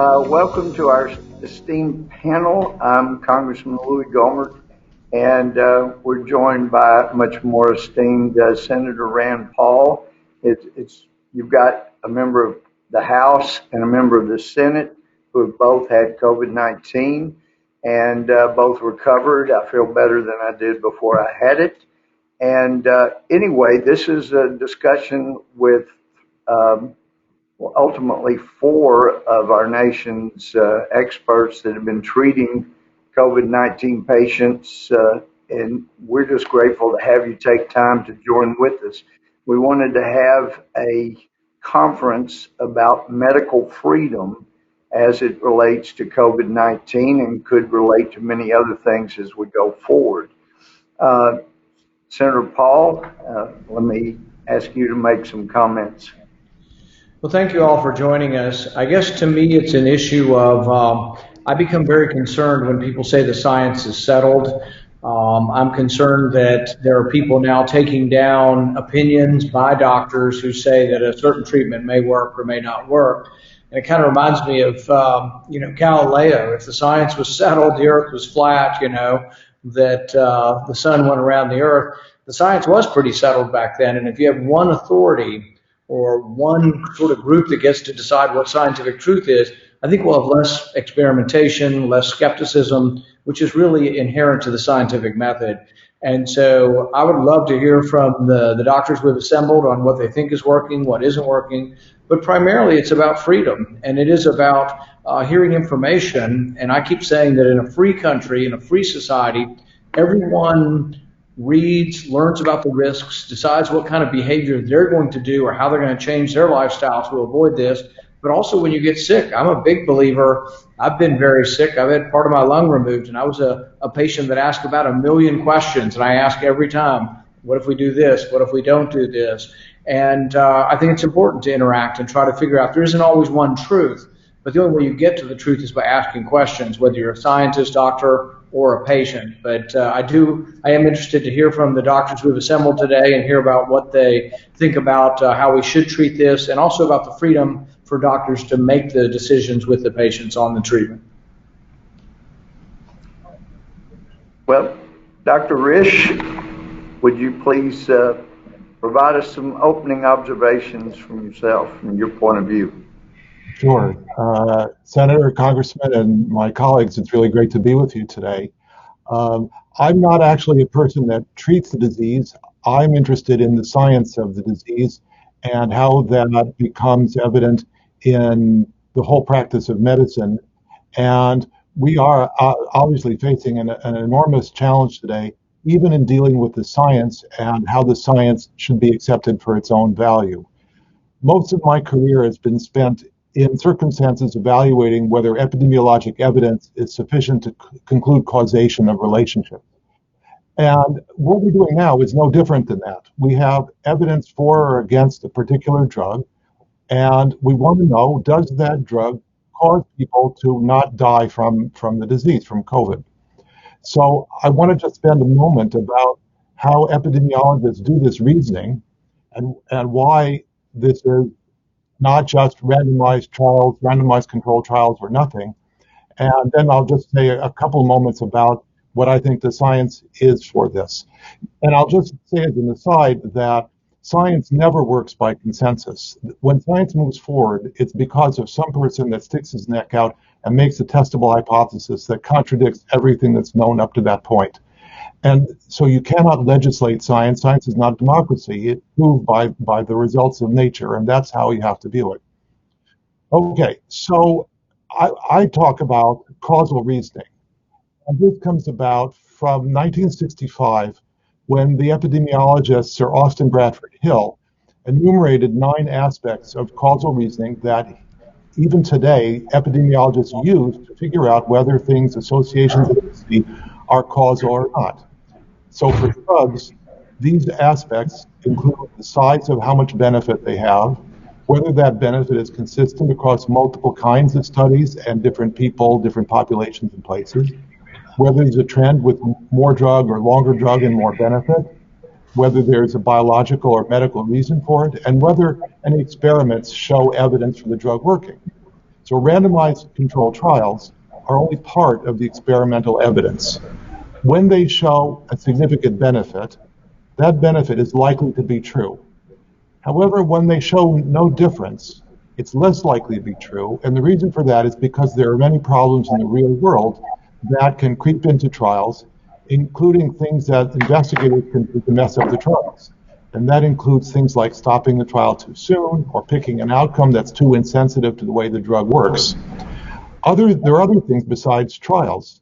Welcome to our esteemed panel. I'm Congressman Louie Gohmert, and we're joined by much more esteemed Senator Rand Paul. You've got a member of the House and a member of the Senate who have both had COVID-19 and both recovered. I feel better than I did before I had it. And anyway, this is a discussion with ultimately four of our nation's experts that have been treating COVID-19 patients, and we're just grateful to have you take time to join with us. We wanted to have a conference about medical freedom as it relates to COVID-19 and could relate to many other things as we go forward. Senator Paul, let me ask you to make some comments. Well, thank you all for joining us. I guess to me it's an issue of, I become very concerned when people say the science is settled. I'm concerned that there are people now taking down opinions by doctors who say that a certain treatment may work or may not work. And it kind of reminds me of, Galileo. If the science was settled, the earth was flat, that the sun went around the earth. The science was pretty settled back then. And if you have one authority or one sort of group that gets to decide what scientific truth is, I think we'll have less experimentation, less skepticism, which is really inherent to the scientific method. And so I would love to hear from the doctors we've assembled on what they think is working, what isn't working. But primarily it's about freedom, and it is about hearing information. And I keep saying that in a free country, in a free society, everyone reads, learns about the risks, decides what kind of behavior they're going to do or how they're going to change their lifestyle to avoid this. But also when you get sick, I'm a big believer. I've been very sick. I've had part of my lung removed, and I was a patient that asked about 1 million questions, and I ask every time, what if we do this? What if we don't do this? And I think it's important to interact and try to figure out there isn't always one truth, but the only way you get to the truth is by asking questions, whether you're a scientist, doctor, or a patient. But I am interested to hear from the doctors we've assembled today and hear about what they think about how we should treat this, and also about the freedom for doctors to make the decisions with the patients on the treatment. Well, Dr. Risch, would you please provide us some opening observations from yourself, from your point of view? Sure. Senator, Congressman, and my colleagues, it's really great to be with you today. I'm not actually a person that treats the disease. I'm interested in the science of the disease and how that becomes evident in the whole practice of medicine. And we are obviously facing an enormous challenge today, even in dealing with the science and how the science should be accepted for its own value. Most of my career has been spent in circumstances evaluating whether epidemiologic evidence is sufficient to conclude causation of relationships. And what we're doing now is no different than that. We have evidence for or against a particular drug, and we want to know, does that drug cause people to not die from the disease, from COVID? So I want to just spend a moment about how epidemiologists do this reasoning and why this is not just randomized trials, randomized controlled trials or nothing. And then I'll just say a couple moments about what I think the science is for this. And I'll just say as an aside that science never works by consensus. When science moves forward, it's because of some person that sticks his neck out and makes a testable hypothesis that contradicts everything that's known up to that point. And so you cannot legislate science. Science is not democracy. It's proved by the results of nature, and that's how you have to view it. Okay, so I talk about causal reasoning. And this comes about from 1965, when the epidemiologist Sir Austin Bradford Hill enumerated 9 aspects of causal reasoning that even today epidemiologists use to figure out whether things, associations that we see, are causal or not. So for drugs, these aspects include the size of how much benefit they have, whether that benefit is consistent across multiple kinds of studies and different people, different populations and places, whether there's a trend with more drug or longer drug and more benefit, whether there's a biological or medical reason for it, and whether any experiments show evidence for the drug working. So randomized controlled trials are only part of the experimental evidence. When they show a significant benefit, that benefit is likely to be true. However, when they show no difference, it's less likely to be true. And the reason for that is because there are many problems in the real world that can creep into trials, including things that investigators can do to mess up the trials. And that includes things like stopping the trial too soon or picking an outcome that's too insensitive to the way the drug works. There are other things besides trials.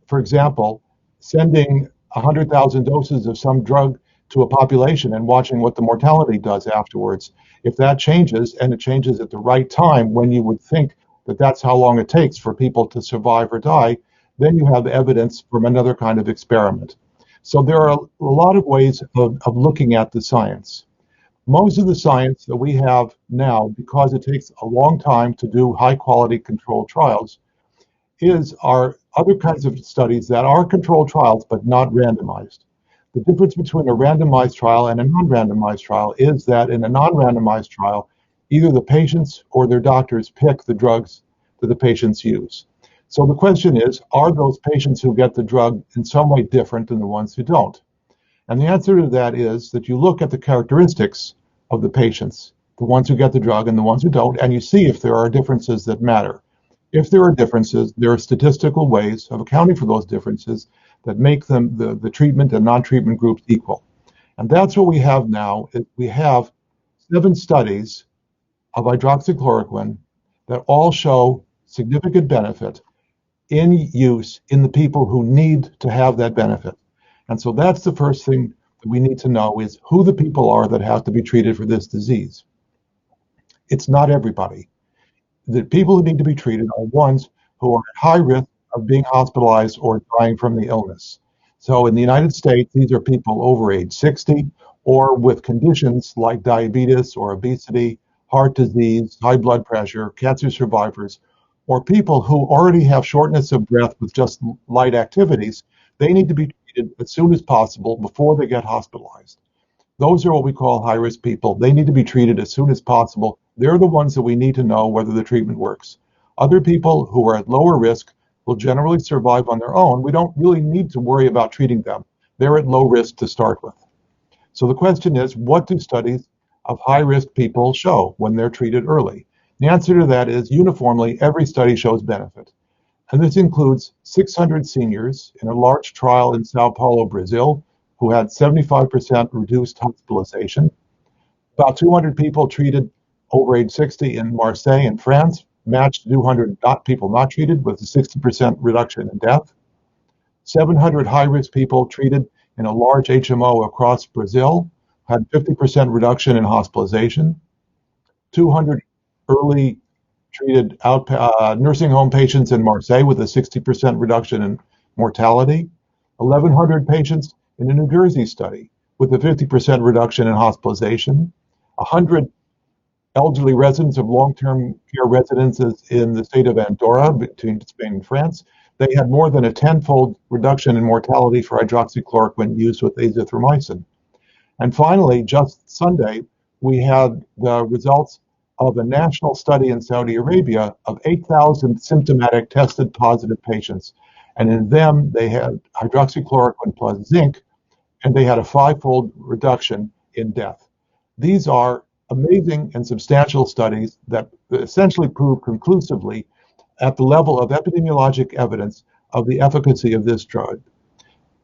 For example, sending 100,000 doses of some drug to a population and watching what the mortality does afterwards. If that changes, and it changes at the right time when you would think that that's how long it takes for people to survive or die, then you have evidence from another kind of experiment. So there are a lot of ways of looking at the science. Most of the science that we have now, because it takes a long time to do high quality controlled trials, are other kinds of studies that are controlled trials but not randomized. The difference between a randomized trial and a non-randomized trial is that in a non-randomized trial, either the patients or their doctors pick the drugs that the patients use. So the question is, are those patients who get the drug in some way different than the ones who don't? And the answer to that is that you look at the characteristics of the patients, the ones who get the drug and the ones who don't, and you see if there are differences that matter. If there are differences, there are statistical ways of accounting for those differences that make them the treatment and non-treatment groups equal. And that's what we have now. We have 7 studies of hydroxychloroquine that all show significant benefit in use in the people who need to have that benefit. And so that's the first thing that we need to know is who the people are that have to be treated for this disease. It's not everybody. The people who need to be treated are ones who are at high risk of being hospitalized or dying from the illness. So in the United States, these are people over age 60 or with conditions like diabetes or obesity, heart disease, high blood pressure, cancer survivors, or people who already have shortness of breath with just light activities. They need to be treated as soon as possible before they get hospitalized. Those are what we call high-risk people. They need to be treated as soon as possible. They're the ones that we need to know whether the treatment works. Other people who are at lower risk will generally survive on their own. We don't really need to worry about treating them. They're at low risk to start with. So the question is, what do studies of high-risk people show when they're treated early? The answer to that is uniformly, every study shows benefit. And this includes 600 seniors in a large trial in Sao Paulo, Brazil, who had 75% reduced hospitalization. About 200 people treated over age 60 in Marseille in France, matched 200 people not treated with a 60% reduction in death. 700 high-risk people treated in a large HMO across Brazil had 50% reduction in hospitalization. 200 early treated nursing home patients in Marseille with a 60% reduction in mortality. 1,100 patients in a New Jersey study with a 50% reduction in hospitalization. 100 elderly residents of long-term care residences in the state of Andorra between Spain and France. They had more than a 10-fold reduction in mortality for hydroxychloroquine used with azithromycin. And finally, just Sunday, we had the results of a national study in Saudi Arabia of 8,000 symptomatic tested positive patients. And in them, they had hydroxychloroquine plus zinc, and they had a 5-fold reduction in death. These are amazing and substantial studies that essentially prove conclusively at the level of epidemiologic evidence of the efficacy of this drug.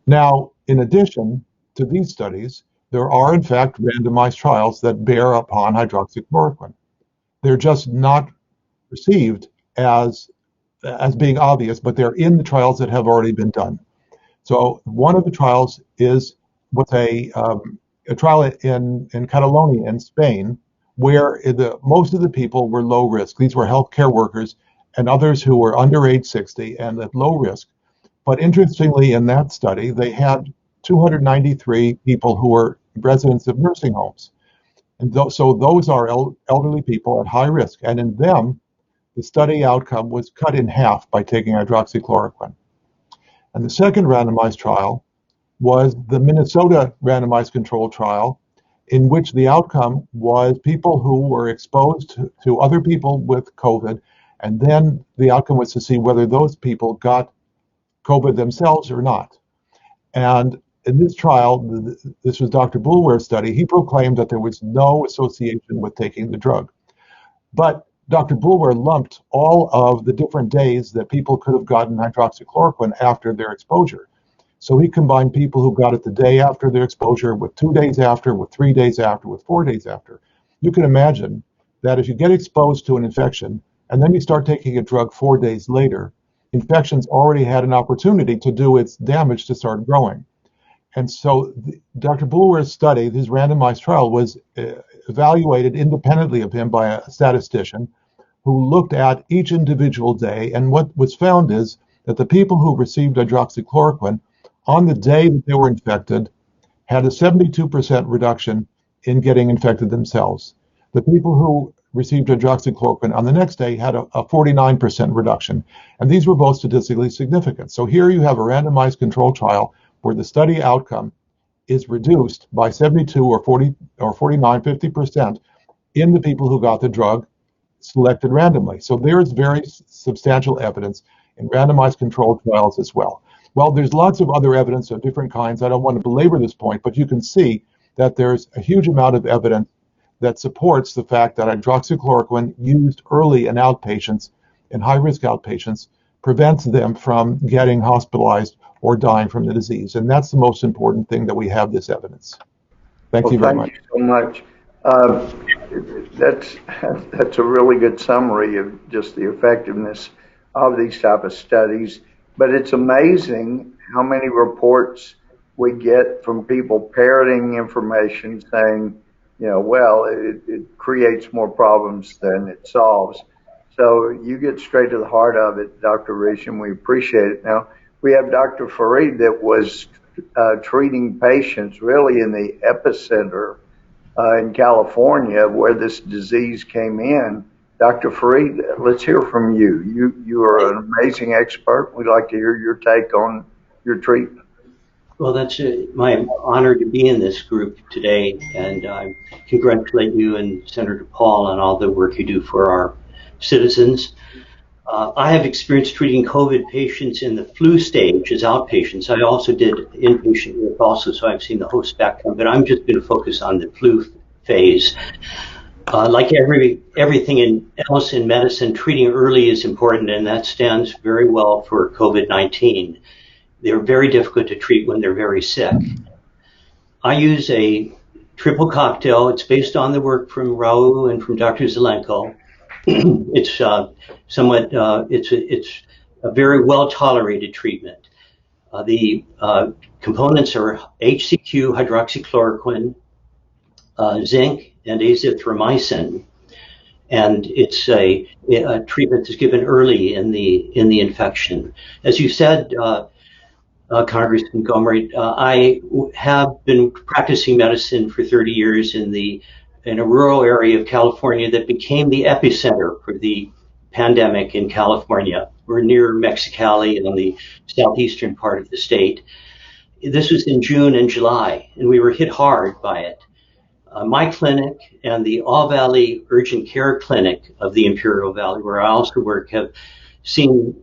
Now, in addition to these studies, there are in fact randomized trials that bear upon hydroxychloroquine. They're just not perceived as being obvious, but they're in the trials that have already been done. So one of the trials is with a trial in Catalonia in Spain, where most of the people were low risk. These were healthcare workers and others who were under age 60 and at low risk. But interestingly, in that study, they had 293 people who were residents of nursing homes. And so those are elderly people at high risk. And in them, the study outcome was cut in half by taking hydroxychloroquine. And the second randomized trial was the Minnesota randomized controlled trial, in which the outcome was people who were exposed to other people with COVID And then the outcome was to see whether those people got COVID themselves or not. And in this trial, this was Dr. Boulware's study, he proclaimed that there was no association with taking the drug. But Dr. Boulware lumped all of the different days that people could have gotten hydroxychloroquine after their exposure. So he combined people who got it the day after their exposure with 2 days after, with 3 days after, with 4 days after. You can imagine that if you get exposed to an infection and then you start taking a drug 4 days later, infection's already had an opportunity to do its damage to start growing. And so Dr. Boulware's study, his randomized trial, was evaluated independently of him by a statistician who looked at each individual day. And what was found is that the people who received hydroxychloroquine on the day that they were infected had a 72% reduction in getting infected themselves. The people who received hydroxychloroquine on the next day had a 49% reduction. And these were both statistically significant. So here you have a randomized control trial where the study outcome is reduced by 72 or 40 or 49, 50% in the people who got the drug selected randomly. So there is very substantial evidence in randomized controlled trials as well. Well, there's lots of other evidence of different kinds. I don't want to belabor this point, but you can see that there's a huge amount of evidence that supports the fact that hydroxychloroquine used early in outpatients, in high-risk outpatients, prevents them from getting hospitalized or dying from the disease. And that's the most important thing, that we have this evidence. Thank you very much. Thank you so much. That's a really good summary of just the effectiveness of these type of studies. But it's amazing how many reports we get from people parroting information saying, well, it creates more problems than it solves. So you get straight to the heart of it, Dr. Risch, and we appreciate it. Now, we have Dr. Farid that was treating patients really in the epicenter in California where this disease came in. Dr. Farid, let's hear from you. You are an amazing expert. We'd like to hear your take on your treatment. Well, that's my honor to be in this group today, and I congratulate you and Senator Paul on all the work you do for our citizens. I have experience treating COVID patients in the flu stage as outpatients. I also did inpatient work also, so I've seen the whole spectrum, but I'm just going to focus on the flu phase. Like everything else in medicine, treating early is important, and that stands very well for COVID-19. They're very difficult to treat when they're very sick. I use a triple cocktail. It's based on the work from Raul and from Dr. Zelenko. It's it's a very well tolerated treatment. The components are HCQ, hydroxychloroquine, zinc, and azithromycin, and it's a treatment that's given early in the infection. As you said, Congressman Gohmert, I have been practicing medicine for 30 years in a rural area of California that became the epicenter for the pandemic in California. We're near Mexicali in the southeastern part of the state. This was in June and July, and we were hit hard by it. My clinic and the All Valley Urgent Care Clinic of the Imperial Valley, where I also work, have seen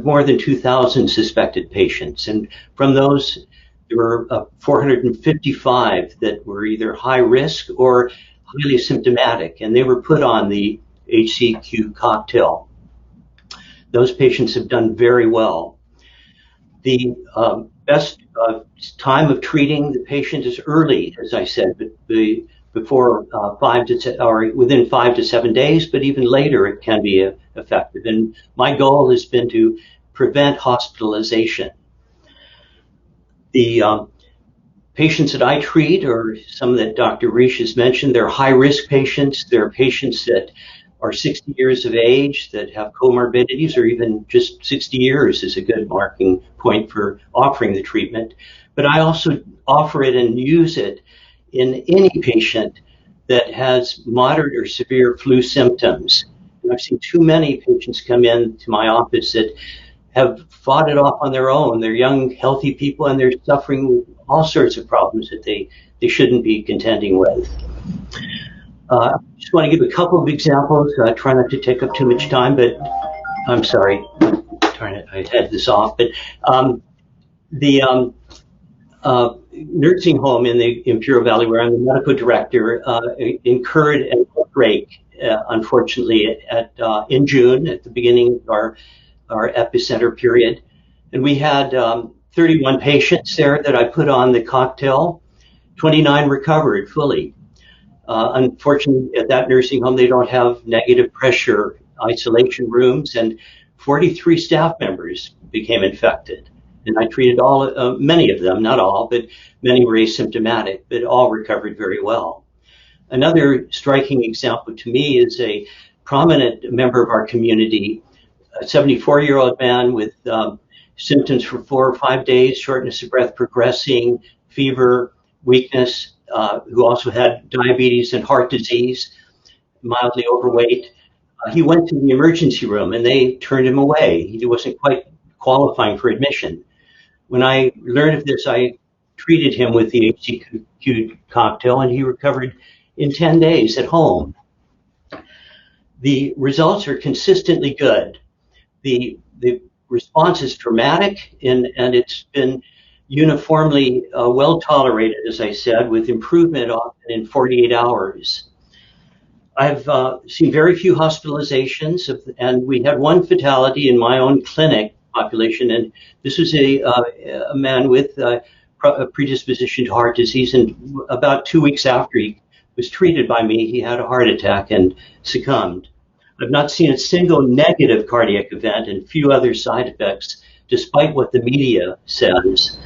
more than 2,000 suspected patients. And from those, there were 455 that were either high risk or highly symptomatic, and they were put on the HCQ cocktail. Those patients have done very well. The best time of treating the patient is early, as I said, before within 5 to 7 days, but even later it can be effective. And my goal has been to prevent hospitalization. The patients that I treat, or some that Dr. Risch has mentioned, they're high-risk patients. They're patients that are 60 years of age, that have comorbidities, or even just 60 years is a good marking point for offering the treatment. But I also offer it and use it in any patient that has moderate or severe flu symptoms. And I've seen too many patients come in to my office that have fought it off on their own. They're young, healthy people, and they're suffering with all sorts of problems that they shouldn't be contending with. I just want to give a couple of examples. Try not to take up too much time, but I'm sorry. I had this off, but the nursing home in the Imperial Valley, where I'm the medical director, incurred an outbreak, unfortunately, in June, at the beginning of our epicenter period. And we had 31 patients there that I put on the cocktail. 29 recovered fully. Unfortunately, at that nursing home, they don't have negative pressure isolation rooms, and 43 staff members became infected. And I treated many of them, not all, but many were asymptomatic, but all recovered very well. Another striking example to me is a prominent member of our community, a 74-year-old man with symptoms for 4 or 5 days, shortness of breath progressing, fever, weakness, who also had diabetes and heart disease, mildly overweight. He went to the emergency room and they turned him away. He wasn't quite qualifying for admission. When I learned of this, I treated him with the HCQ cocktail and he recovered in 10 days at home. The results are consistently good. The response is dramatic and it's been uniformly well tolerated, as I said, with improvement often in 48 hours. I've seen very few hospitalizations, and we had one fatality in my own clinic population, and this was a man with a predisposition to heart disease, and about 2 weeks after he was treated by me, he had a heart attack and succumbed. I've not seen a single negative cardiac event and few other side effects, despite what the media says.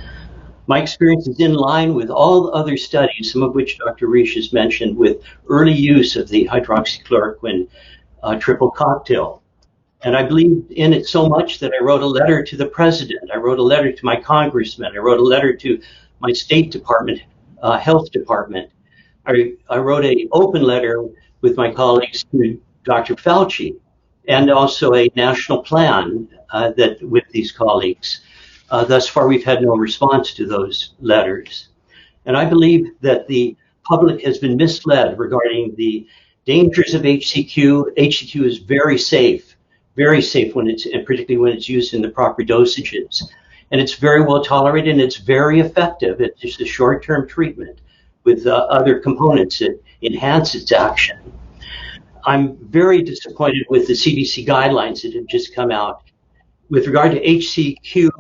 My experience is in line with all other studies, some of which Dr. Risch has mentioned, with early use of the hydroxychloroquine triple cocktail. And I believed in it so much that I wrote a letter to the president. I wrote a letter to my congressman. I wrote a letter to my State Department, Health Department. I wrote an open letter with my colleagues to Dr. Fauci, and also a national plan that with these colleagues. Thus far, we've had no response to those letters. And I believe that the public has been misled regarding the dangers of HCQ. HCQ is very safe when and particularly when it's used in the proper dosages. And it's very well tolerated and it's very effective. It's just a short-term treatment with other components that enhance its action. I'm very disappointed with the CDC guidelines that have just come out. With regard to HCQ,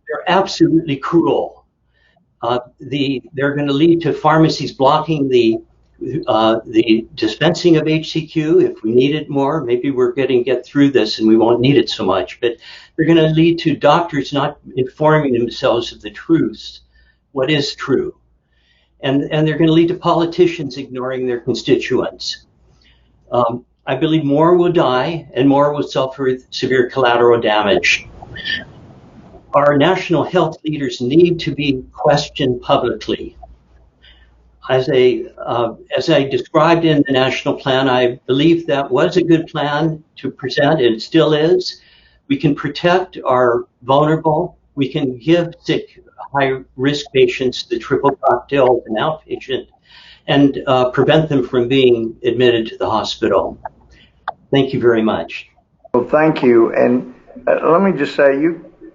they're absolutely cruel. They're going to lead to pharmacies blocking the dispensing of HCQ if we need it more. Maybe we're going to get through this and we won't need it so much. But they're going to lead to doctors not informing themselves of the truths, what is true. And they're going to lead to politicians ignoring their constituents. I believe more will die and more will suffer severe collateral damage. Our national health leaders need to be questioned publicly. As I described in the national plan, I believe that was a good plan to present, and it still is. We can protect our vulnerable. We can give sick, high-risk patients the triple cocktail as an outpatient and prevent them from being admitted to the hospital. Thank you very much. Well, thank you. And let me just say,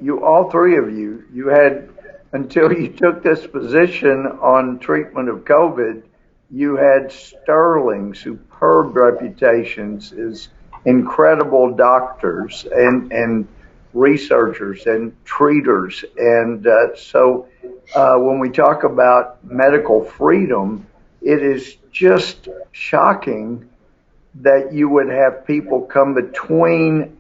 you all three of you had, until you took this position on treatment of COVID, you had sterling, superb reputations as incredible doctors and researchers and treaters. And so when we talk about medical freedom, it is just shocking that you would have people come between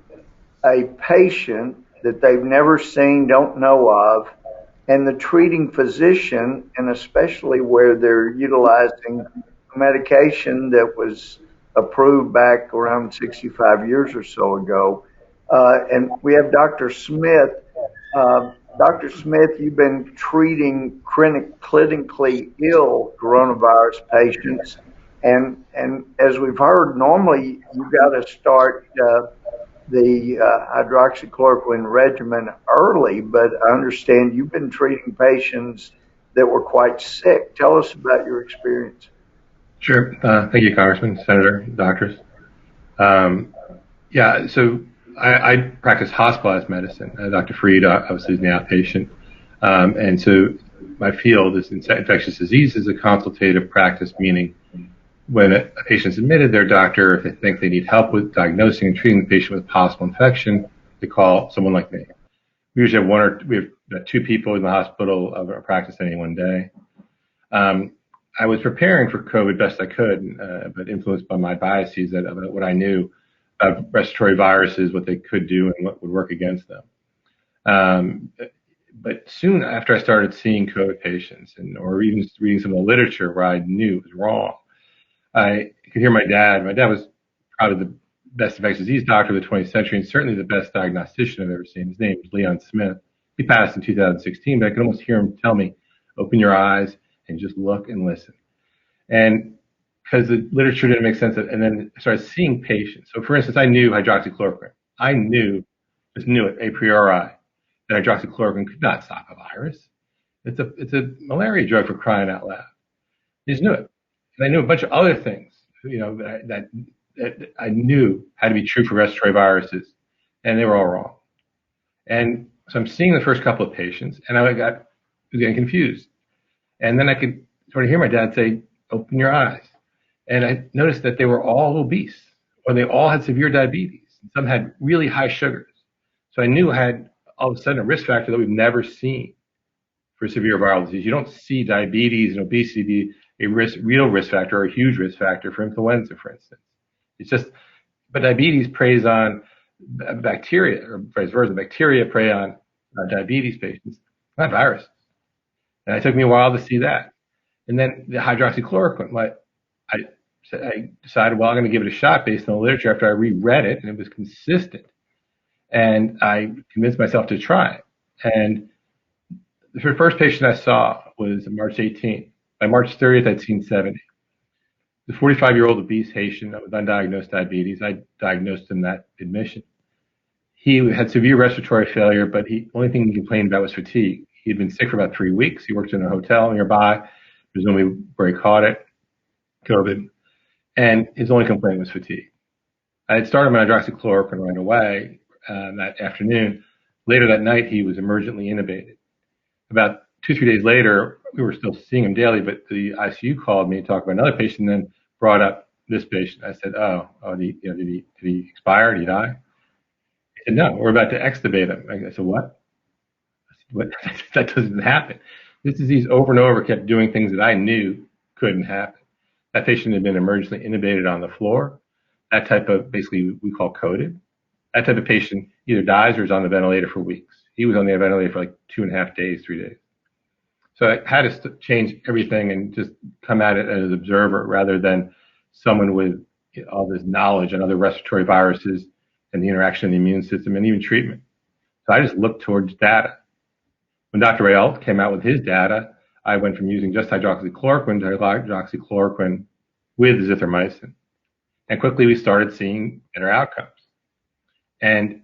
a patient that they've never seen, don't know of, and the treating physician, and especially where they're utilizing medication that was approved back around 65 years or so ago. And we have Dr. Smith. Dr. Smith, you've been treating clinically ill coronavirus patients. And as we've heard, normally you've got to start the hydroxychloroquine regimen early, but I understand you've been treating patients that were quite sick. Tell us about your experience. Sure. Thank you, Congressman, Senator, doctors. Yeah, so I practice hospitalized medicine. Dr. Freed obviously is an outpatient. And so my field is infectious diseases, a consultative practice, meaning when a patient's admitted, their doctor, if they think they need help with diagnosing and treating the patient with possible infection, they call someone like me. We usually have two people in the hospital of our practice any one day. I was preparing for COVID best I could, but influenced by my biases about what I knew of respiratory viruses, what they could do, and what would work against them. But soon after I started seeing COVID patients, or even reading some of the literature where I knew it was wrong, I could hear my dad. My dad was probably the best infectious disease doctor of the 20th century, and certainly the best diagnostician I've ever seen. His name was Leon Smith. He passed in 2016, but I could almost hear him tell me, "Open your eyes and just look and listen." And because the literature didn't make sense, and then I started seeing patients. So, for instance, I knew hydroxychloroquine. I just knew it a priori, that hydroxychloroquine could not stop a virus. It's a malaria drug, for crying out loud. I just knew it. And I knew a bunch of other things, that I knew had to be true for respiratory viruses, and they were all wrong. And so I'm seeing the first couple of patients, and I was getting confused. And then I could sort of hear my dad say, "Open your eyes." And I noticed that they were all obese, or they all had severe diabetes. Some had really high sugars. So I knew I had all of a sudden a risk factor that we've never seen for severe viral disease. You don't see diabetes and obesity be a real risk factor or a huge risk factor for influenza, for instance. It's just, but diabetes preys on bacteria, or vice versa. Bacteria prey on diabetes patients, not viruses. And it took me a while to see that. And then the hydroxychloroquine, I decided, well, I'm going to give it a shot based on the literature after I reread it, and it was consistent. And I convinced myself to try it. And the first patient I saw was March 18th. By March 30th, I'd seen 70. The 45-year-old obese Haitian with undiagnosed diabetes, I diagnosed him that admission. He had severe respiratory failure, but the only thing he complained about was fatigue. He had been sick for about 3 weeks. He worked in a hotel nearby, presumably where he caught it, COVID, and his only complaint was fatigue. I had started my hydroxychloroquine right away that afternoon. Later that night, he was emergently intubated. About 2-3 days later, we were still seeing him daily, but the ICU called me to talk about another patient, and then brought up this patient. I said, did he expire? Did he die? He said, no, we're about to extubate him. I said, what? That doesn't happen. This disease over and over kept doing things that I knew couldn't happen. That patient had been emergently intubated on the floor. That type of, basically, we call coded. That type of patient either dies or is on the ventilator for weeks. He was on the ventilator for like 2.5 days, 3 days. So I had to change everything and just come at it as an observer rather than someone with all this knowledge on other respiratory viruses and the interaction of the immune system and even treatment. So I just looked towards data. When Dr. Rael came out with his data, I went from using just hydroxychloroquine to hydroxychloroquine with azithromycin. And quickly we started seeing better outcomes. And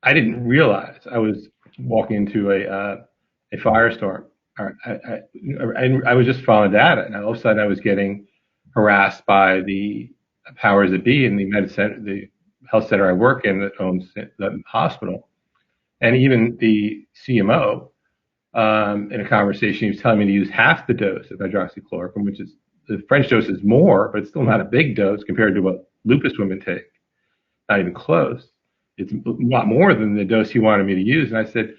I didn't realize I was walking into a firestorm. I was just following data, and all of a sudden I was getting harassed by the powers that be in the health center I work in that owns the hospital, and even the CMO. In a conversation, he was telling me to use half the dose of hydroxychloroquine, which is the French dose is more, but it's still not a big dose compared to what lupus women take. Not even close. It's a lot more than the dose he wanted me to use. And I said,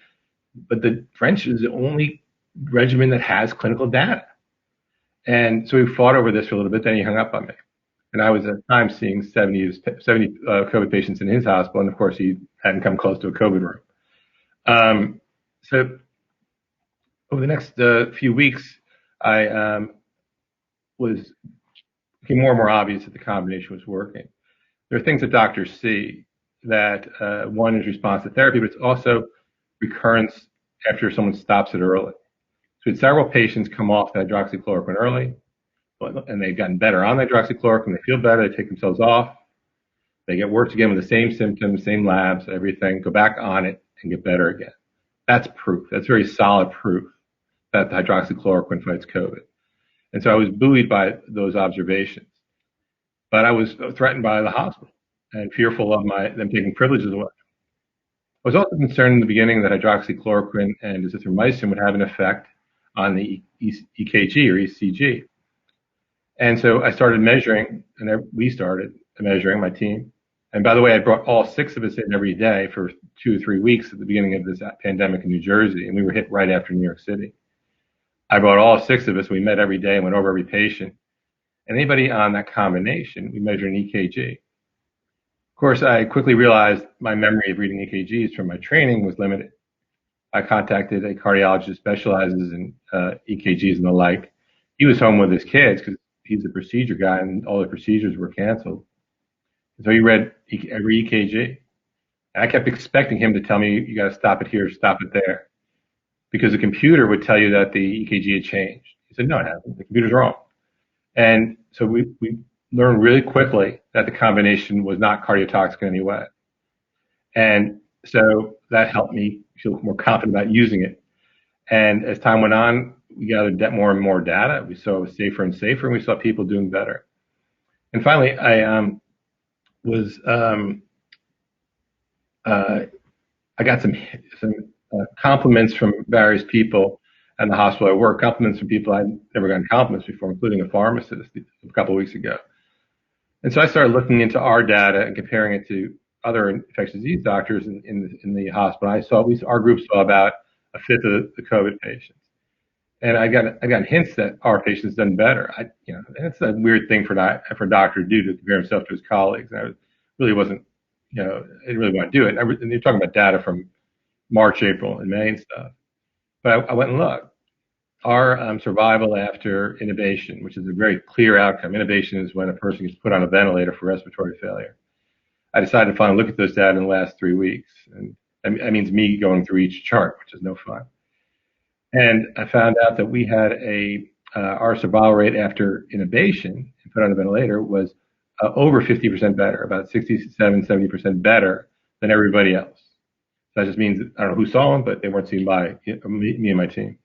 but the French is the only regimen that has clinical data. And so we fought over this for a little bit. Then he hung up on me. And I was at the time seeing 70 COVID patients in his hospital. And of course, he hadn't come close to a COVID room. So over the next few weeks, I became more and more obvious that the combination was working. There are things that doctors see that one is response to therapy, but it's also recurrence after someone stops it early. So we had several patients come off the hydroxychloroquine early, and they've gotten better on the hydroxychloroquine. They feel better. They take themselves off. They get worse again with the same symptoms, same labs, everything, go back on it and get better again. That's proof. That's very solid proof that the hydroxychloroquine fights COVID. And so I was buoyed by those observations. But I was threatened by the hospital and fearful of them taking privileges away. I was also concerned in the beginning that hydroxychloroquine and azithromycin would have an effect on the EKG or ECG. And so I started measuring, and we started measuring, my team. And by the way, I brought all 6 of us in every day for 2 or 3 weeks at the beginning of this pandemic in New Jersey, and we were hit right after New York City. I brought all 6 of us. We met every day and went over every patient. And anybody on that combination, we measured an EKG. Of course, I quickly realized my memory of reading EKGs from my training was limited. I contacted a cardiologist who specializes in EKGs and the like. He was home with his kids because he's a procedure guy and all the procedures were canceled. So he read every EKG. And I kept expecting him to tell me, you got to stop it here, stop it there. Because the computer would tell you that the EKG had changed. He said, no, it hasn't. The computer's wrong. And so we learned really quickly that the combination was not cardiotoxic in any way. And so that helped me feel more confident about using it. And as time went on, we gathered more and more data. We saw it was safer and safer, and we saw people doing better. And finally, I got some compliments from various people at the hospital I work, compliments from people I'd never gotten compliments before, including a pharmacist a couple of weeks ago. And so I started looking into our data and comparing it to other infectious disease doctors in the hospital. Our group saw about a fifth of the COVID patients. And I got hints that our patients done better. And it's a weird thing for a doctor to do, to compare himself to his colleagues. And I really wasn't, I didn't really want to do it. And you're talking about data from March, April, and May and stuff. But I went and looked. Our survival after intubation, which is a very clear outcome. Intubation is when a person gets put on a ventilator for respiratory failure. I decided to finally look at those data in the last 3 weeks. And that means me going through each chart, which is no fun. And I found out that we had our survival rate after intubation and put on a ventilator was over 50% better, about 67, 70% better than everybody else. That just means, I don't know who saw them, but they weren't seen by me and my team.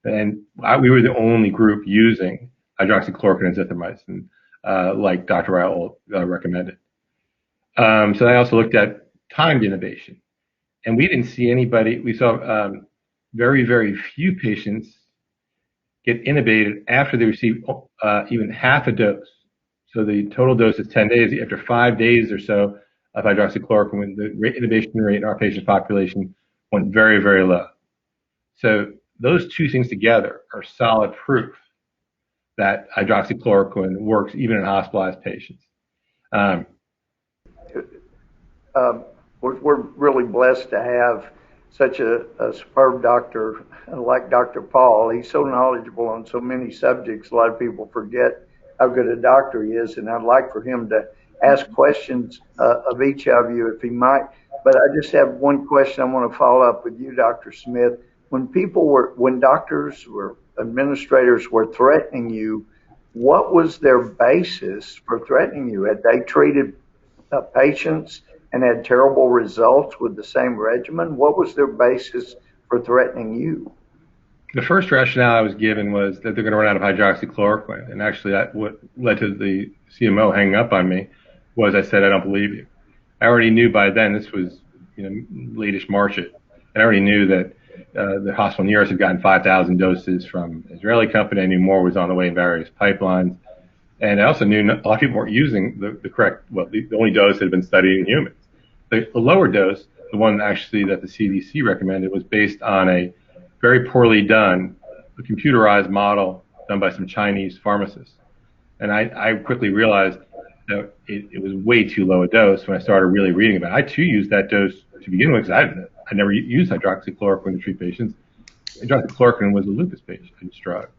And we were the only group using hydroxychloroquine and azithromycin, like Dr. Raoul recommended. So I also looked at timed intubation. And we didn't see anybody, we saw very, very few patients get intubated after they received even half a dose. So the total dose is 10 days. After 5 days or so of hydroxychloroquine, the intubation rate in our patient population went very, very low. So those two things together are solid proof that hydroxychloroquine works even in hospitalized patients. We're really blessed to have such a superb doctor like Dr. Paul. He's so knowledgeable on so many subjects. A lot of people forget how good a doctor he is, and I'd like for him to ask questions of each of you if he might. But I just have one question I want to follow up with you, Dr. Smith. When doctors or administrators were threatening you, what was their basis for threatening you? Had they treated patients and had terrible results with the same regimen? What was their basis for threatening you? The first rationale I was given was that they're going to run out of hydroxychloroquine. And actually, what led to the CMO hanging up on me was I said, I don't believe you. I already knew by then, this was late-ish March, and I already knew that the hospital in New York had gotten 5,000 doses from an Israeli company. I knew more was on the way in various pipelines. And I also knew a lot of people weren't using the only dose that had been studied in humans. The lower dose, the one actually that the CDC recommended, was based on a very poorly done, a computerized model done by some Chinese pharmacists. And I quickly realized that it was way too low a dose when I started really reading about it. I too used that dose to begin with because I never used hydroxychloroquine to treat patients. Hydroxychloroquine was a lupus patient's drug.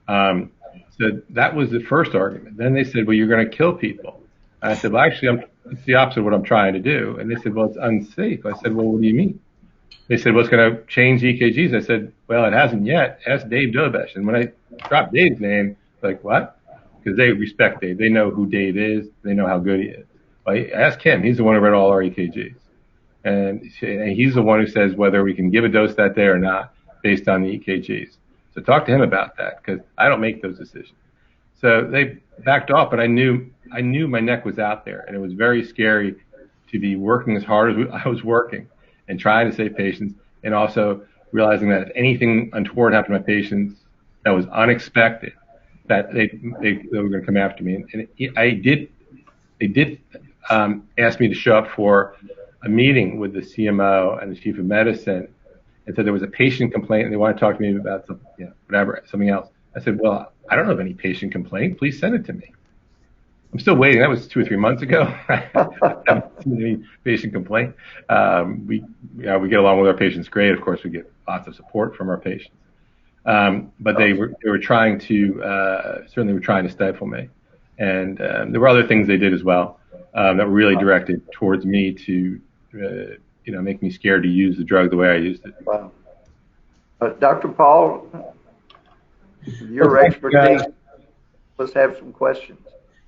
So that was the first argument. Then they said, well, you're going to kill people. And I said, well, actually, it's the opposite of what I'm trying to do. And they said, well, it's unsafe. I said, well, what do you mean? They said, well, it's going to change EKGs. I said, well, it hasn't yet. Ask Dave Dobesh. And when I dropped Dave's name, like, what? Because they respect Dave. They know who Dave is. They know how good he is. Well, ask him. He's the one who read all our EKGs. And he's the one who says whether we can give a dose that day or not based on the EKGs. So talk to him about that, because I don't make those decisions. So they backed off, but I knew my neck was out there, and it was very scary to be working as hard as I was working and trying to save patients, and also realizing that if anything untoward happened to my patients that was unexpected, that they were going to come after me. And they did ask me to show up for a meeting with the CMO and the chief of medicine, and said there was a patient complaint and they want to talk to me about something else. I said, well, I don't know of any patient complaint. Please send it to me. I'm still waiting. That was 2 or 3 months ago. I haven't seen any patient complaint. We get along with our patients great. Of course, we get lots of support from our patients. But they were trying to certainly were trying to stifle me, and there were other things they did as well that were really directed towards me to make me scared to use the drug the way I used it. Wow. Dr. Paul, your expertise. Let's have some questions.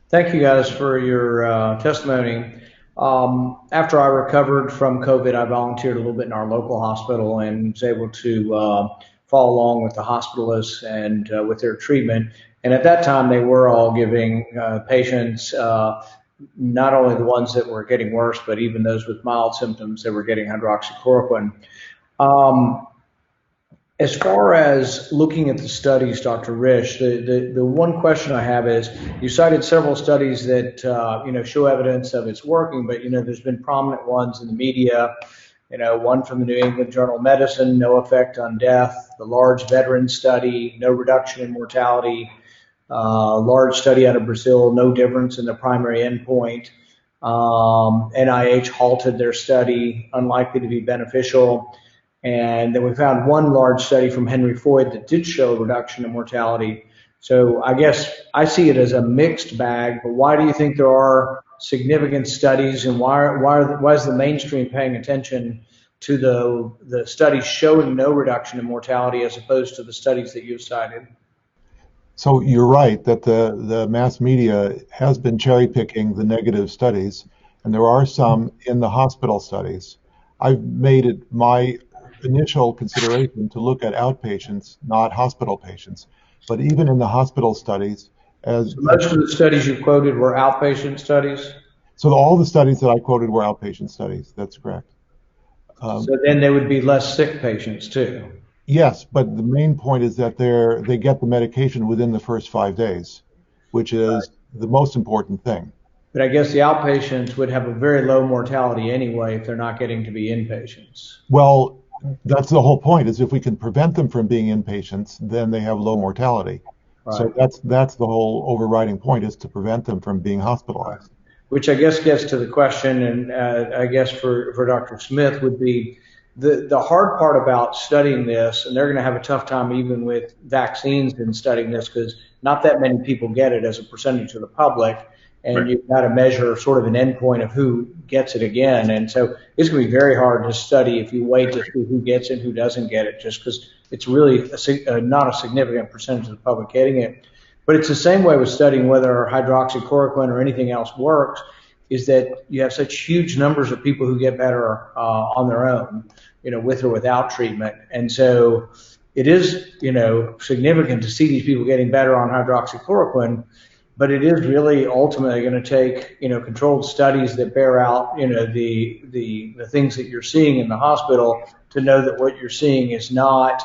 Thank you guys for your testimony. After I recovered from COVID, I volunteered a little bit in our local hospital and was able to follow along with the hospitalists and with their treatment. And at that time, they were all giving patients, not only the ones that were getting worse, but even those with mild symptoms, they were getting hydroxychloroquine. As far as looking at the studies, Dr. Risch, the one question I have is, you cited several studies that show evidence of it's working, but there's been prominent ones in the media. One from the New England Journal of Medicine, no effect on death. The large veteran study, no reduction in mortality. Large study out of Brazil, no difference in the primary endpoint. NIH halted their study, unlikely to be beneficial. And then we found one large study from Henry Ford that did show a reduction in mortality. So I guess I see it as a mixed bag, but why do you think there are significant studies, and why is the mainstream paying attention to the studies showing no reduction in mortality as opposed to the studies that you've cited? So you're right that the mass media has been cherry picking the negative studies, and there are some in the hospital studies. I've made it my initial consideration to look at outpatients, not hospital patients. But even in the hospital studies, so most of the studies you quoted were outpatient studies? So all the studies that I quoted were outpatient studies. That's correct. So then they would be less sick patients too. Yes, but the main point is that they get the medication within the first 5 days, which is the most important thing. But I guess the outpatients would have a very low mortality anyway if they're not getting to be inpatients. Well, that's the whole point, is if we can prevent them from being inpatients, then they have low mortality. Right. So that's the whole overriding point, is to prevent them from being hospitalized. Which I guess gets to the question, and I guess for Dr. Smith would be, the hard part about studying this, and they're going to have a tough time even with vaccines in studying this, because not that many people get it as a percentage of the public, and right. You've got to measure sort of an endpoint of who gets it again. And so it's going to be very hard to study if you wait to see who gets it and who doesn't get it, just because it's really not a significant percentage of the public getting it. But it's the same way with studying whether hydroxychloroquine or anything else works, is that you have such huge numbers of people who get better on their own, with or without treatment. And so it is, significant to see these people getting better on hydroxychloroquine, but it is really ultimately going to take, controlled studies that bear out, the things that you're seeing in the hospital to know that what you're seeing is not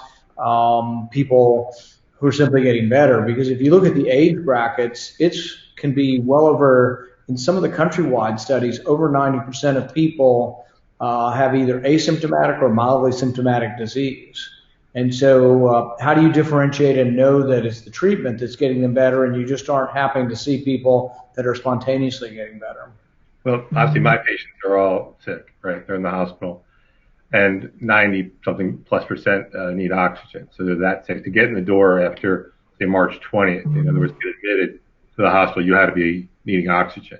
people who are simply getting better. Because if you look at the age brackets, it can be well over, in some of the countrywide studies, over 90% of people have either asymptomatic or mildly symptomatic disease. And so how do you differentiate and know that it's the treatment that's getting them better, and you just aren't happening to see people that are spontaneously getting better? Well, obviously my patients are all sick, right? They're in the hospital, and 90-something plus percent need oxygen. So they're that sick. To get in the door after, say, March 20th, in other words, get admitted to the hospital, you had to be needing oxygen.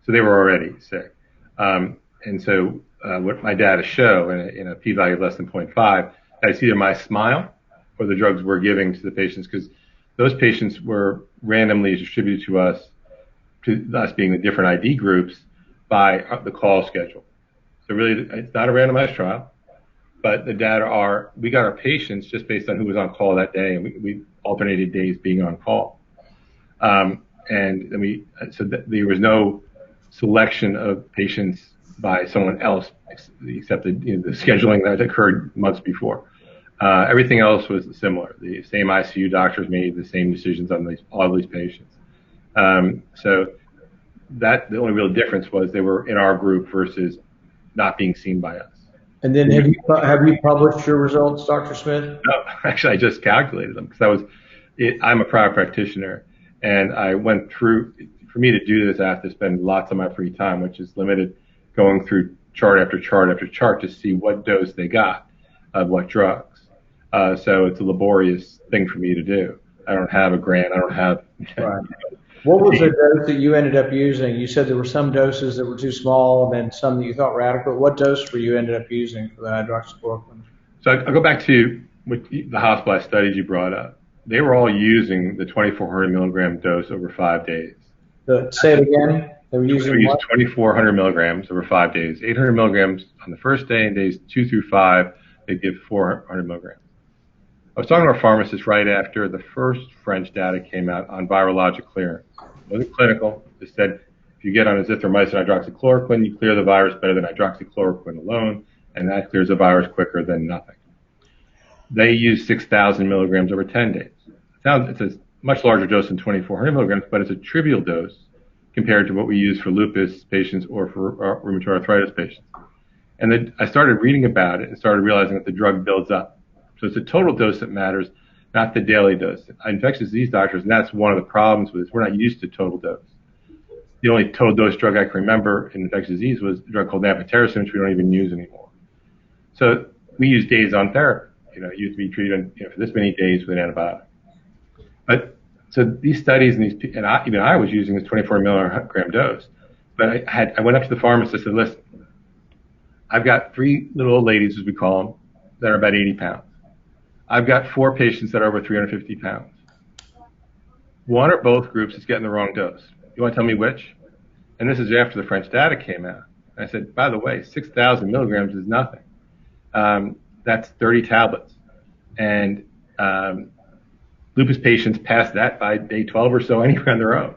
So they were already sick. And so what my data show in a p-value less than 0.5, it's either my smile or the drugs we're giving to the patients, because those patients were randomly distributed to us being the different ID groups, by the call schedule. So really, it's not a randomized trial, but the data are, we got our patients just based on who was on call that day, and we alternated days being on call. There was no selection of patients by someone else except the scheduling that occurred months before. Everything else was similar. The same ICU doctors made the same decisions on all these patients. So that the only real difference was they were in our group versus not being seen by us. And then have you published your results, Dr. Smith? No, actually, I just calculated them because I'm a private practitioner, and I went through. For me to do this, I have to spend lots of my free time, which is limited, going through chart after chart after chart to see what dose they got of what drugs. So it's a laborious thing for me to do. I don't have a grant. I don't have. Right. What was the dose that you ended up using? You said there were some doses that were too small and then some that you thought were adequate. What dose were you ended up using for the hydroxychloroquine? So I'll go back to the hospitalized studies you brought up. They were all using the 2,400 milligram dose over 5 days. Say it again. They were using 2,400 milligrams over 5 days. 800 milligrams on the first day, and days 2 through 5, they give 400 milligrams. I was talking to a pharmacist right after the first French data came out on virologic clearance. It wasn't clinical. It said if you get on azithromycin hydroxychloroquine, you clear the virus better than hydroxychloroquine alone, and that clears the virus quicker than nothing. They use 6,000 milligrams over 10 days. It's a much larger dose than 2,400 milligrams, but it's a trivial dose compared to what we use for lupus patients or for rheumatoid arthritis patients. And then I started reading about it and started realizing that the drug builds up. So it's the total dose that matters, not the daily dose. Infectious disease doctors, and that's one of the problems with this, we're not used to total dose. The only total dose drug I can remember in infectious disease was a drug called amphotericin, which we don't even use anymore. So we use days on therapy. You used to be treated for this many days with an antibiotic. But so these studies and I was using this 24 milligram dose. But I went up to the pharmacist and said, listen, I've got 3 little old ladies, as we call them, that are about 80 pounds. I've got 4 patients that are over 350 pounds. One or both groups is getting the wrong dose. You want to tell me which? And this is after the French data came out. And I said, by the way, 6,000 milligrams is nothing. That's 30 tablets. And lupus patients pass that by day 12 or so anyway on their own.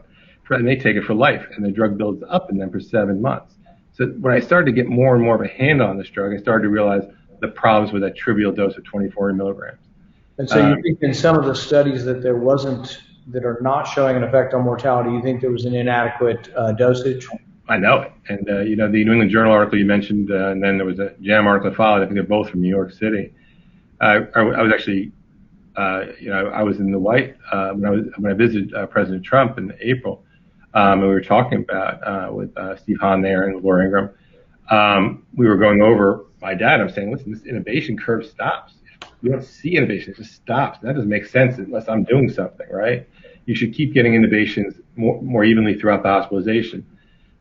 And they take it for life, and the drug builds up in them for 7 months. So when I started to get more and more of a hand on this drug, I started to realize the problems with that trivial dose of 2,400 milligrams. And so you think in some of the studies that that are not showing an effect on mortality, you think there was an inadequate dosage? I know it. And, the New England Journal article you mentioned, and then there was a JAM article that followed. I think they're both from New York City. I was actually, I was in the White when I visited President Trump in April, and we were talking about with Steve Hahn there and Laura Ingram. We were going over my dad. I'm saying, listen, this innovation curve stops. You don't see innovation; it just stops. That doesn't make sense unless I'm doing something, right? You should keep getting innovations more evenly throughout the hospitalization,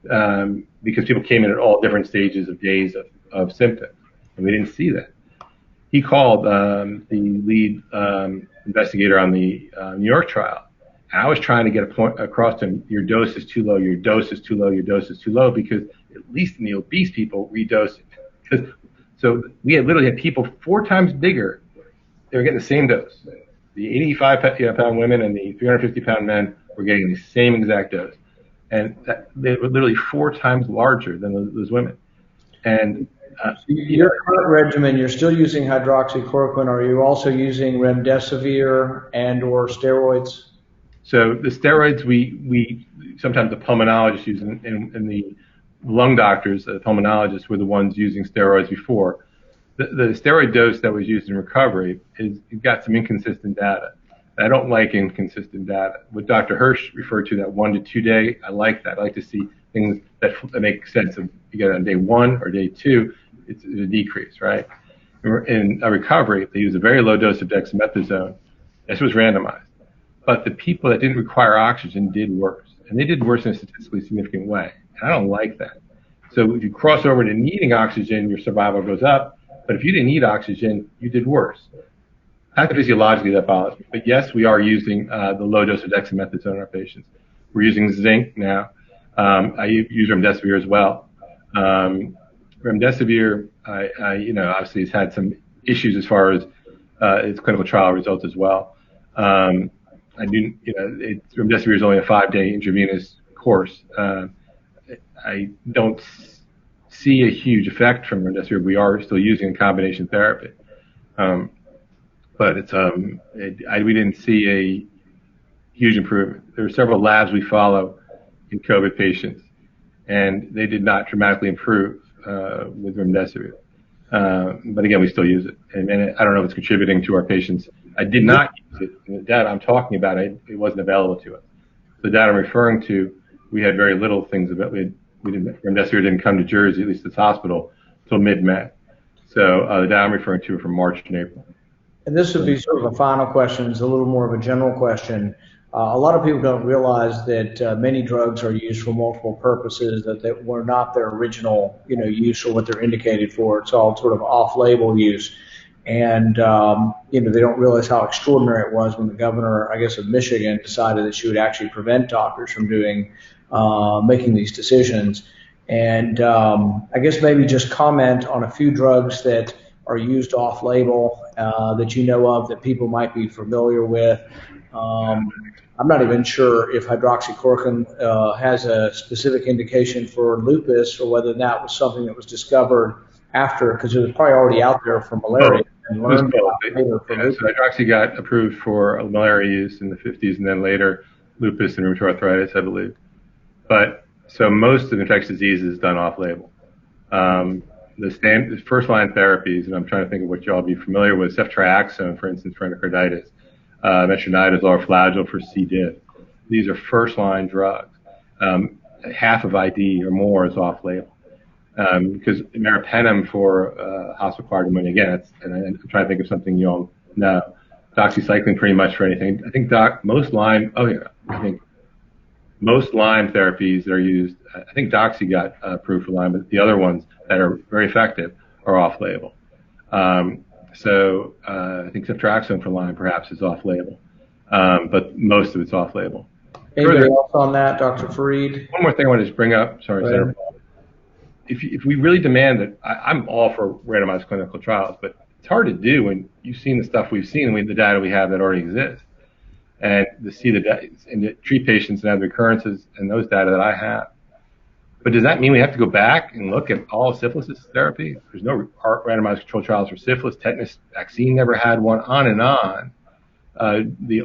because people came in at all different stages of days of symptoms, and we didn't see that. He called the lead investigator on the New York trial, and I was trying to get a point across to him: your dose is too low, your dose is too low, your dose is too low, because at least in the obese people, redosing. So we literally had people 4 times bigger. They were getting the same dose. The 85 pound women and the 350 pound men were getting the same exact dose, and they were literally 4 times larger than those women. And your current regimen, you're still using hydroxychloroquine. Are you also using remdesivir and or steroids? So the steroids we sometimes the pulmonologists use, and the lung doctors, the pulmonologists, were the ones using steroids before. The steroid dose that was used in recovery you've got some inconsistent data. I don't like inconsistent data. What Dr. Risch referred to, that 1 to 2 day, I like that. I like to see things that make sense. Of you get it on day 1 or day 2, it's a decrease, right? In a recovery, they use a very low dose of dexamethasone. This was randomized. But the people that didn't require oxygen did worse. And they did worse in a statistically significant way. And I don't like that. So if you cross over to needing oxygen, your survival goes up. But if you didn't need oxygen, you did worse. Pathophysiologically, that bothers me. But yes, we are using the low dose of dexamethasone in our patients. We're using zinc now. I use remdesivir as well. Remdesivir, obviously has had some issues as far as its clinical trial results as well. remdesivir is only a 5-day intravenous course. I don't see a huge effect from remdesivir. We are still using combination therapy, but we didn't see a huge improvement. There are several labs we follow in COVID patients, and they did not dramatically improve with remdesivir. But again, we still use it, and I don't know if it's contributing to our patients. I did not use it. And the data I'm talking about, it wasn't available to us. The data I'm referring to, we had very little things about. Remdesivir didn't come to Jersey, at least this hospital, until mid-May. So the data I'm referring to are from March and April. And this would be sort of a final question. It's a little more of a general question. A lot of people don't realize that many drugs are used for multiple purposes, that were not their original, use or what they're indicated for. It's all sort of off-label use. And, they don't realize how extraordinary it was when the governor, I guess, of Michigan decided that she would actually prevent doctors from making these decisions. And I guess maybe just comment on a few drugs that are used off-label that you know of that people might be familiar with. I'm not even sure if hydroxychloroquine has a specific indication for lupus or whether that was something that was discovered after, because it was probably already out there for malaria. And learned later for lupus. So hydroxy got approved for malaria use in the 50s, and then later lupus and rheumatoid arthritis, I believe. But so most of infectious disease is done off-label. The first-line therapies, and I'm trying to think of what you all be familiar with, ceftriaxone, for instance, for endocarditis, metronidazole or flagyl for C. diff. These are first-line drugs. Half of ID or more is off-label. Because meropenem for hospital-acquired pneumonia, again, and I'm trying to think of something you all know. Doxycycline pretty much for anything. I think most Lyme therapies that are used, I think Doxy got approved for Lyme, but the other ones that are very effective are off-label. So I think ceftriaxone for Lyme perhaps is off-label, but most of it's off-label. Anybody else on that, Dr. Farid? One more thing I want to just bring up. Sorry, Senator Paul. If we really demand that, I'm all for randomized clinical trials, but it's hard to do when you've seen the stuff we've seen and the data we have that already exists. And to see the data and to treat patients and have the occurrences and those data that I have. But does that mean we have to go back and look at all syphilis therapy? There's no randomized controlled trials for syphilis. Tetanus vaccine never had one, on and on.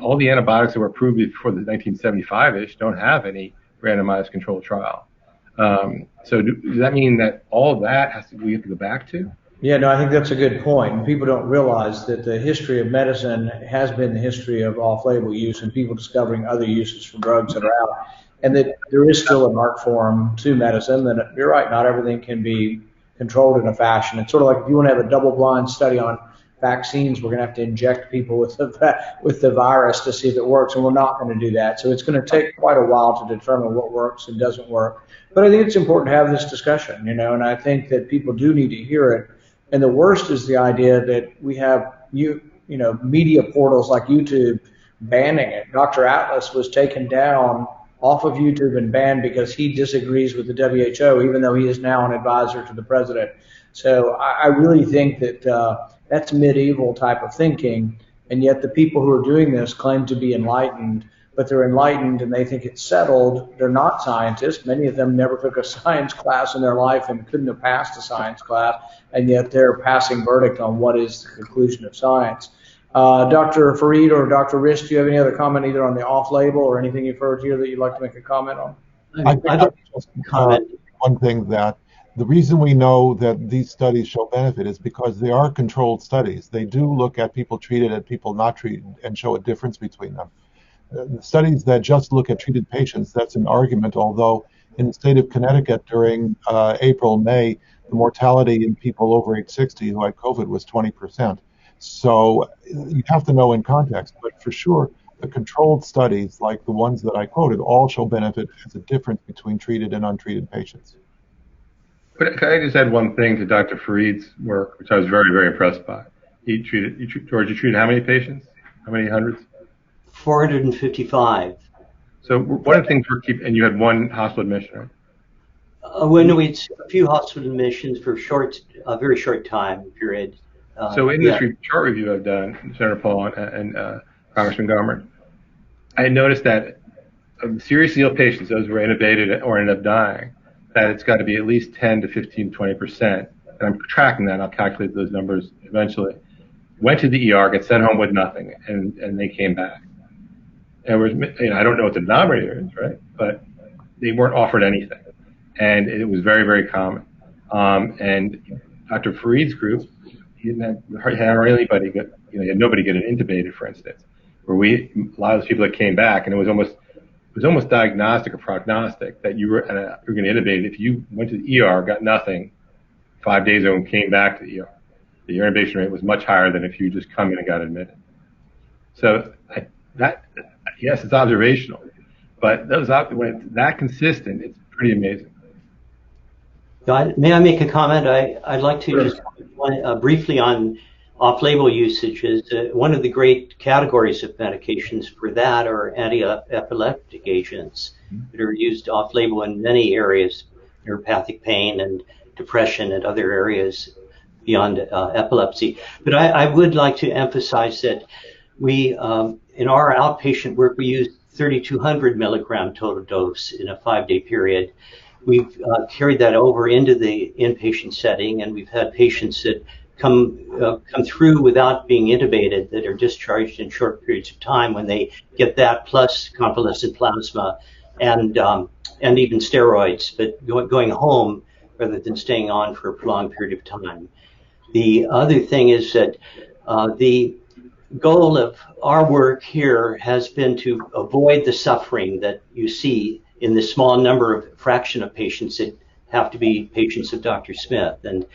All the antibiotics that were approved before the 1975-ish don't have any randomized controlled trial. So does that mean that all of that we have to go back to? Yeah, no, I think that's a good point. And people don't realize that the history of medicine has been the history of off-label use and people discovering other uses for drugs that are out. And that there is still an art form to medicine. That you're right, not everything can be controlled in a fashion. It's sort of like if you want to have a double-blind study on vaccines, we're going to have to inject people with the virus to see if it works, and we're not going to do that. So it's going to take quite a while to determine what works and doesn't work. But I think it's important to have this discussion, and I think that people do need to hear it. And the worst is the idea that we have media portals like YouTube banning it. Dr. Atlas was taken down off of YouTube and banned because he disagrees with the WHO, even though he is now an advisor to the president. So I really think that that's medieval type of thinking, and yet the people who are doing this claim to be enlightened, but they're enlightened and they think it's settled. They're not scientists. Many of them never took a science class in their life and couldn't have passed a science class, and yet they're passing verdict on what is the conclusion of science. Dr. Farid or Dr. Risch, do you have any other comment either on the off-label or anything you've heard here that you'd like to make a comment on? I'd just comment one thing, that the reason we know that these studies show benefit is because they are controlled studies. They do look at people treated and people not treated and show a difference between them. The studies that just look at treated patients, that's an argument, although in the state of Connecticut during April, May, the mortality in people over age 60 who had COVID was 20%. So you have to know in context, but for sure, the controlled studies like the ones that I quoted all show benefit as a difference between treated and untreated patients. But can I just add one thing to Dr. Farid's work, which I was very, very impressed by? George, you treated how many patients? How many hundreds? 455. So one of the things and you had one hospital admission, right? We had a few hospital admissions for a very short time period. So in this chart review I've done, Senator Paul and Congressman Gohmert, I noticed that seriously ill patients, those who were intubated or ended up dying, that it's got to be at least 10 to 15, 20%. And I'm tracking that, and I'll calculate those numbers eventually. Went to the ER, got sent home with nothing, and they came back. And I don't know what the denominator is, right? But they weren't offered anything. And it was very, very common. And Dr. Fareed's group, he didn't have anybody get, he had nobody getting intubated, for instance. Where a lot of those people that came back, and it was almost diagnostic or prognostic that you were going to intubate. If you went to the ER, got nothing, 5 days ago and came back to the ER, the intubation rate was much higher than if you just come in and got admitted. So yes, it's observational, but when it's that consistent, it's pretty amazing. May I make a comment? I'd like to just briefly on off-label usage. One of the great categories of medications for that are anti-epileptic agents that are used off-label in many areas, neuropathic pain and depression and other areas beyond epilepsy. But I would like to emphasize that we, in our outpatient work, we use 3,200 milligram total dose in a 5-day period. We've carried that over into the inpatient setting, and we've had patients that come through without being intubated that are discharged in short periods of time when they get that plus convalescent plasma and even steroids, but going home rather than staying on for a prolonged period of time. The other thing is that the goal of our work here has been to avoid the suffering that you see in the small fraction of patients that have to be patients of Dr. Smith. And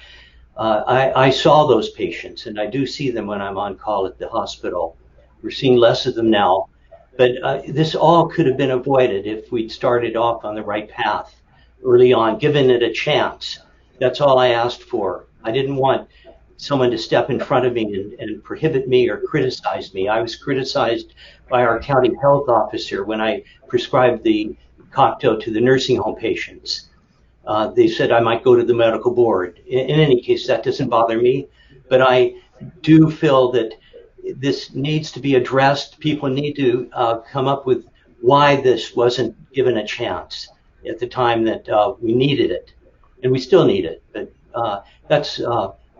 I saw those patients, and I do see them when I'm on call at the hospital. We're seeing less of them now, but this all could have been avoided if we'd started off on the right path early on, given it a chance. That's all I asked for. I didn't want someone to step in front of me and prohibit me or criticize me. I was criticized by our county health officer when I prescribed the cocktail to the nursing home patients. They said I might go to the medical board. In any case, that doesn't bother me, but I do feel that this needs to be addressed. People need to come up with why this wasn't given a chance at the time that we needed it, and we still need it. But that's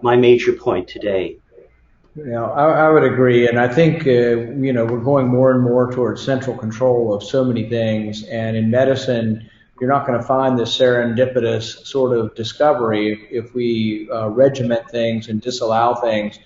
my major point today. I would agree, and I think we're going more and more towards central control of so many things. And in medicine, you're not going to find this serendipitous sort of discovery if we regiment things and disallow things.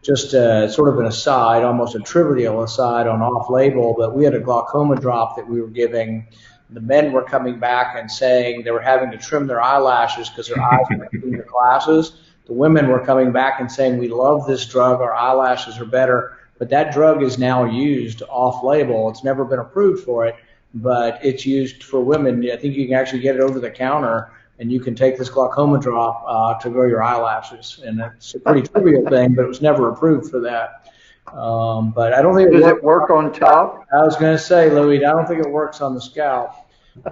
Just sort of an aside, almost a trivial aside on off-label, but we had a glaucoma drop that we were giving. The men were coming back and saying they were having to trim their eyelashes because their eyes were in their glasses. The women were coming back and saying, we love this drug, our eyelashes are better, but that drug is now used off-label. It's never been approved for it, but it's used for women. I think you can actually get it over the counter, and you can take this glaucoma drop to grow your eyelashes. And it's a pretty trivial thing, but it was never approved for that. But I don't think Does it work on top? I was going to say, Louie, I don't think it works on the scalp.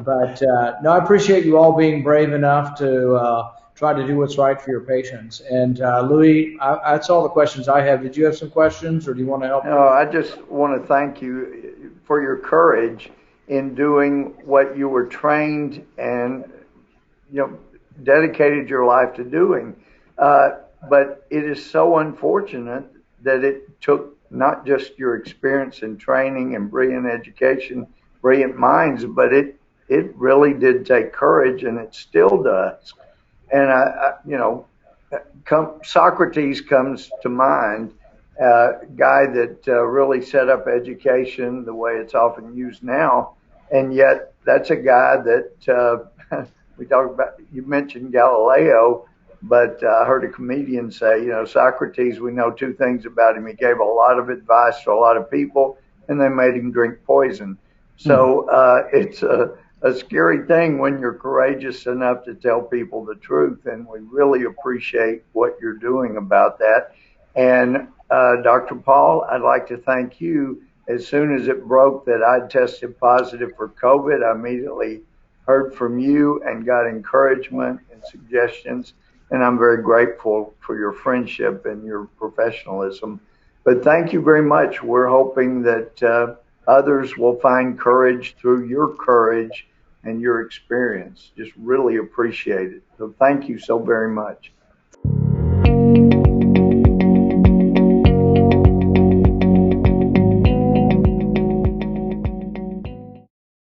But no, I appreciate you all being brave enough to try to do what's right for your patients. And Louie, that's all the questions I have. Did you have some questions, or do you want to help? No, I just want to thank you for your courage in doing what you were trained and dedicated your life to doing. But it is so unfortunate that it took not just your experience and training and brilliant education, brilliant minds, but it really did take courage, and it still does. And Socrates comes to mind, a guy that really set up education the way it's often used now. And yet that's a guy that we talk about. You mentioned Galileo, but I heard a comedian say, Socrates, we know two things about him. He gave a lot of advice to a lot of people, and they made him drink poison. So it's a scary thing when you're courageous enough to tell people the truth, and we really appreciate what you're doing about that. And Dr. Paul, I'd like to thank you. As soon as it broke that I'd tested positive for COVID, I immediately heard from you and got encouragement and suggestions, and I'm very grateful for your friendship and your professionalism. But thank you very much. We're hoping that others will find courage through your courage and your experience. Just really appreciate it. So thank you so very much.